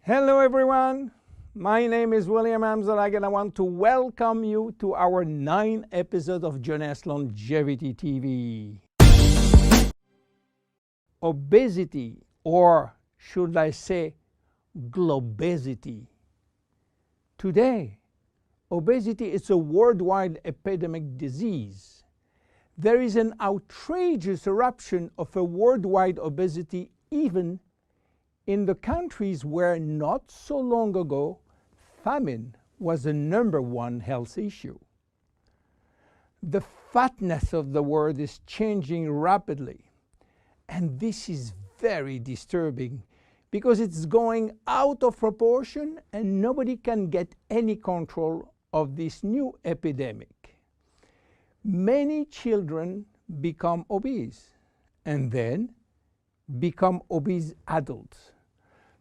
Hello everyone, my name is William Amzalag and I want to welcome you to our 9th episode of Jeunesse Longevity TV. Obesity, or should I say globesity. Today, obesity is a worldwide epidemic disease. There is an outrageous eruption of a worldwide obesity even in the countries where not so long ago famine was the #1 health issue. The fatness of the world is changing rapidly, and this is very disturbing because it's going out of proportion and nobody can get any control of this new epidemic. Many children become obese and then become obese adults.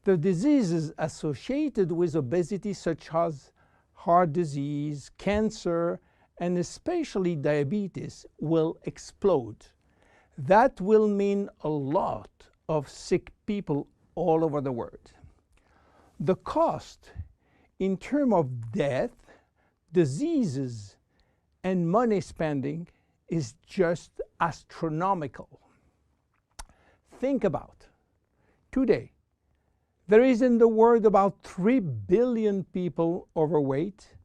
The diseases associated with obesity, such as heart disease, cancer, and especially diabetes, will explode. That will mean a lot of sick people all over the world. The cost in terms of death, diseases, and money spending is just astronomical. Think about today. There is in the world about 3 billion people overweight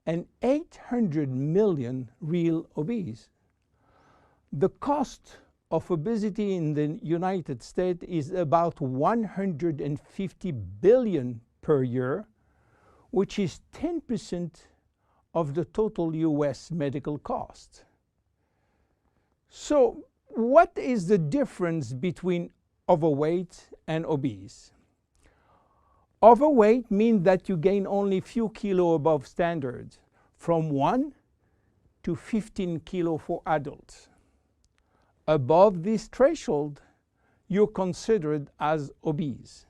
and 800 million real obese. The cost of obesity in the United States is about 150 billion per year, which is 10% of the total US medical cost. So, what is the difference between overweight and obese? Overweight means that you gain only few kilos above standard, from 1 to 15 kilos for adults. Above this threshold, you're considered as obese.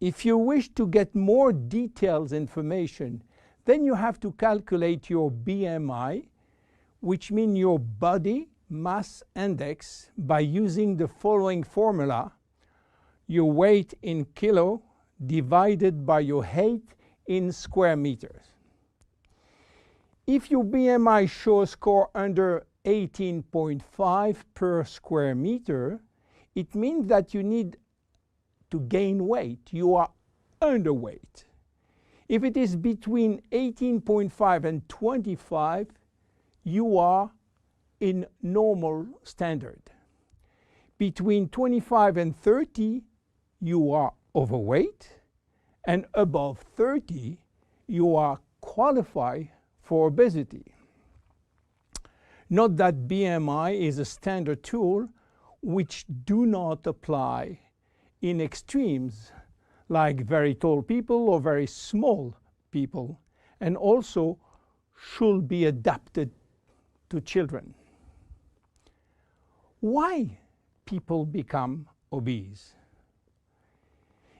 If you wish to get more detailed information, then you have to calculate your BMI, which means your body mass index, by using the following formula: your weight in kilo divided by your height in square meters. If your BMI shows score under 18.5 per square meter, it means that you need to gain weight. You are underweight. If it is between 18.5 and 25, you are in normal standard. Between 25 and 30, you are overweight, and above 30, you are qualified for obesity. Note that BMI is a standard tool which do not apply in extremes like very tall people or very small people, and also should be adapted to children. Why people become obese?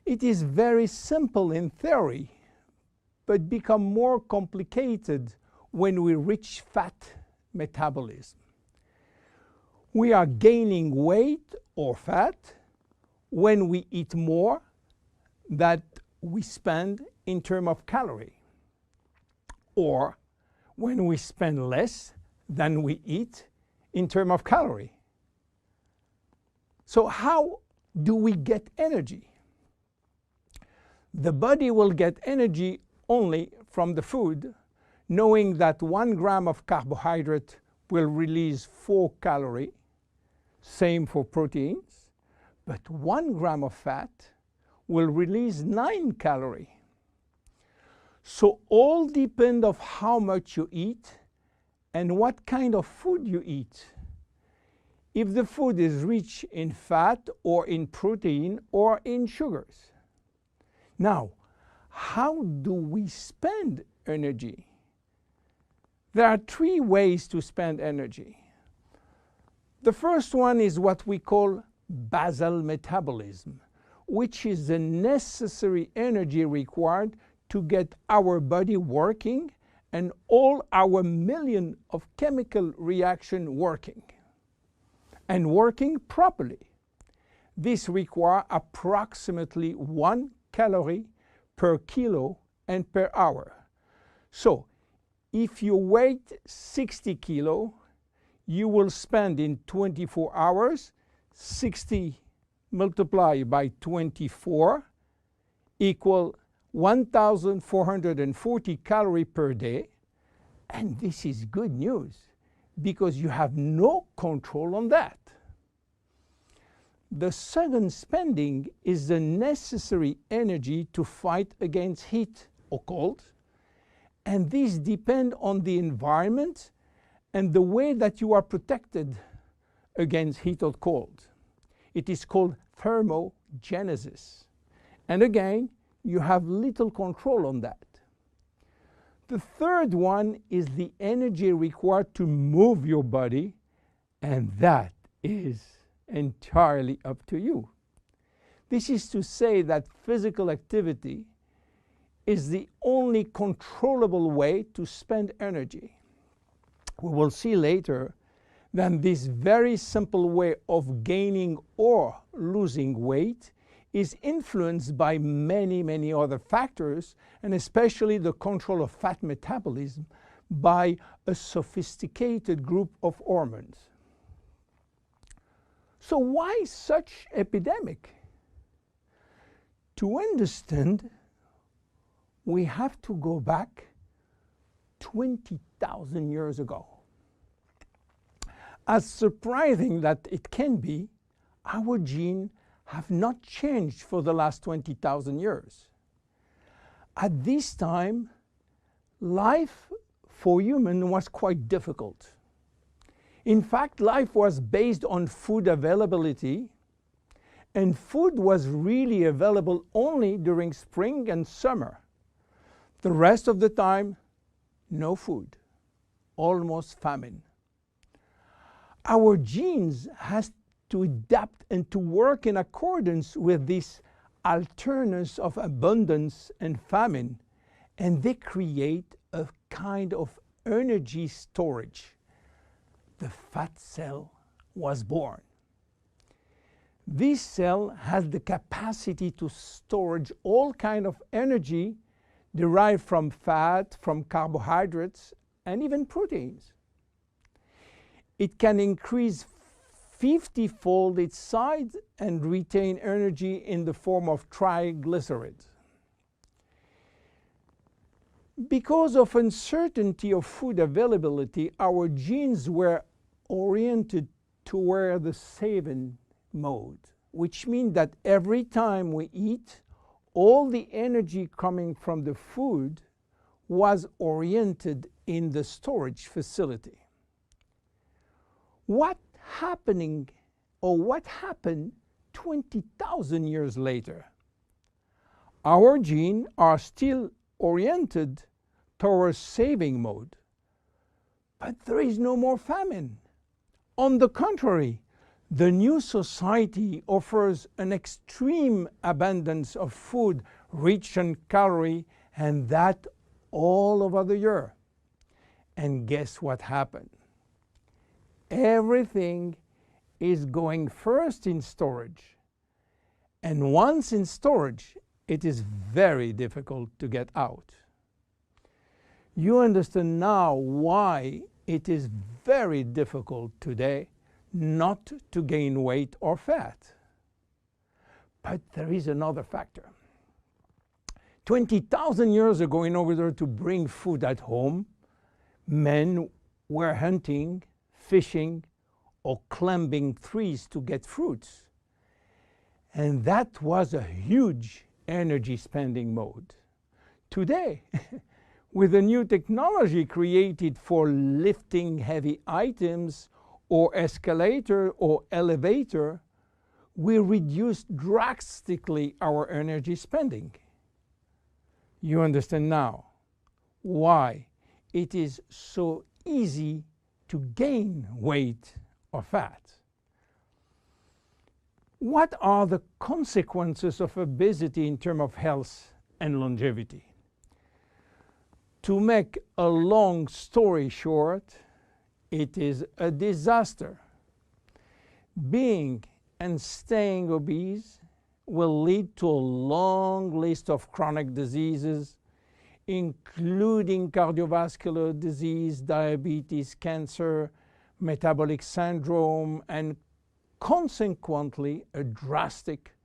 It is very simple in theory, but become more complicated when we reach fat metabolism. We are gaining weight or fat when we eat more than we spend in terms of calorie, or when we spend less than we eat in terms of calorie. So how do we get energy? The body will get energy only from the food, knowing that 1 gram of carbohydrate will release 4 calories, same for proteins, but 1 gram of fat will release 9 calories. So all depend on how much you eat and what kind of food you eat. If the food is rich in fat or in protein or in sugars. Now, how do we spend energy? There are 3 ways to spend energy. The first one is what we call basal metabolism, which is the necessary energy required to get our body working and all our million of chemical reactions working, and working properly. This requires approximately 1 calorie per kilo and per hour. So if you weigh 60 kilo, you will spend in 24 hours 60 multiplied by 24 equal 1,440 calories per day. And this is good news because you have no control on that. The second spending is the necessary energy to fight against heat or cold. And these depend on the environment and the way that you are protected against heat or cold. It is called thermogenesis. And again, you have little control on that. The third one is the energy required to move your body, and that is entirely up to you. This is to say that physical activity is the only controllable way to spend energy. We will see later that this very simple way of gaining or losing weight is influenced by many other factors, and especially the control of fat metabolism by a sophisticated group of hormones. So why such epidemic? To understand, we have to go back 20,000 years ago. As surprising that it can be, our genes have not changed for the last 20,000 years. At this time, life for humans was quite difficult. In fact, life was based on food availability, and food was really available only during spring and summer. The rest of the time, no food, almost famine. Our genes has to adapt and to work in accordance with this alternance of abundance and famine, and they create a kind of energy storage. The fat cell was born. This cell has the capacity to store all kinds of energy derived from fat, from carbohydrates, and even proteins. It can increase 50-fold its size and retain energy in the form of triglycerides. Because of uncertainty of food availability, our genes were oriented toward the saving mode, which means that every time we eat, all the energy coming from the food was oriented in the storage facility. What happened 20,000 years later? Our genes are still oriented towards saving mode, but there is no more famine. On the contrary, the new society offers an extreme abundance of food rich in calories, and that all over the year. And guess what happened? Everything is going first in storage. And once in storage, it is very difficult to get out. You understand now why it is very difficult today not to gain weight or fat. But there is another factor. 20,000 years ago, in order to bring food at home, men were hunting, fishing, or climbing trees to get fruits. And that was a huge energy spending mode. Today, with a new technology created for lifting heavy items or escalator or elevator, we reduce drastically our energy spending. You understand now why it is so easy to gain weight or fat. What are the consequences of obesity in terms of health and longevity? To make a long story short, it is a disaster. Being and staying obese will lead to a long list of chronic diseases, including cardiovascular disease, diabetes, cancer, metabolic syndrome, and consequently a drastic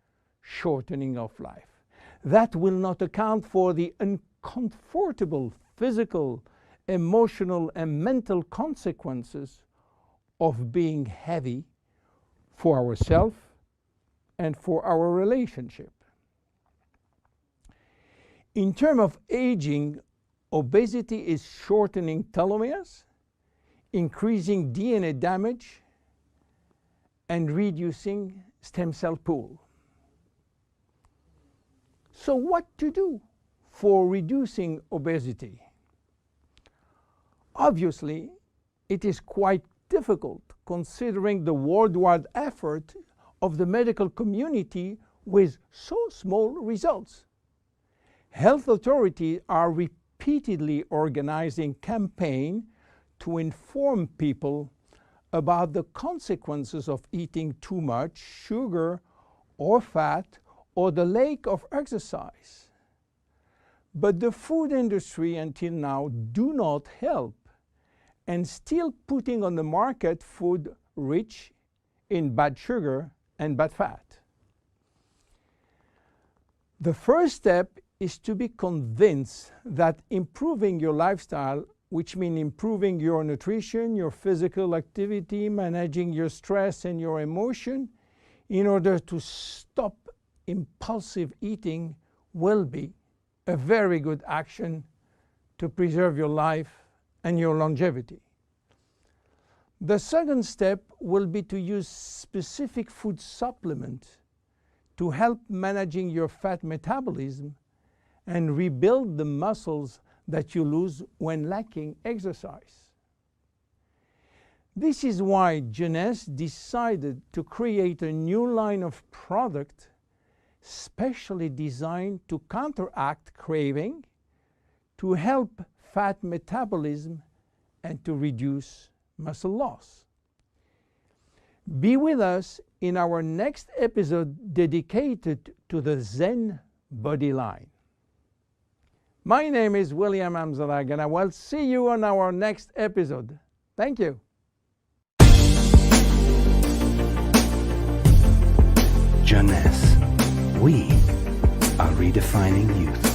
shortening of life. That will not account for the uncomfortable physical, emotional, and mental consequences of being heavy for ourselves and for our relationship. In terms of aging, obesity is shortening telomeres, increasing DNA damage, and reducing stem cell pool. So what to do for reducing obesity? Obviously, it is quite difficult considering the worldwide effort of the medical community with so small results. Health authorities are repeatedly organizing campaigns to inform people about the consequences of eating too much sugar or fat or the lack of exercise. But the food industry until now do not help and still putting on the market food rich in bad sugar and bad fat. The first step is to be convinced that improving your lifestyle, which means improving your nutrition, your physical activity, managing your stress and your emotion, in order to stop impulsive eating, will be a very good action to preserve your life and your longevity. The second step will be to use specific food supplements to help managing your fat metabolism and rebuild the muscles that you lose when lacking exercise. This is why Jeunesse decided to create a new line of product specially designed to counteract craving, to help fat metabolism, and to reduce muscle loss. Be with us in our next episode dedicated to the Zen Body line. My name is William Amzalag, and I will see you on our next episode. Thank you. Jeunesse. We are redefining youth.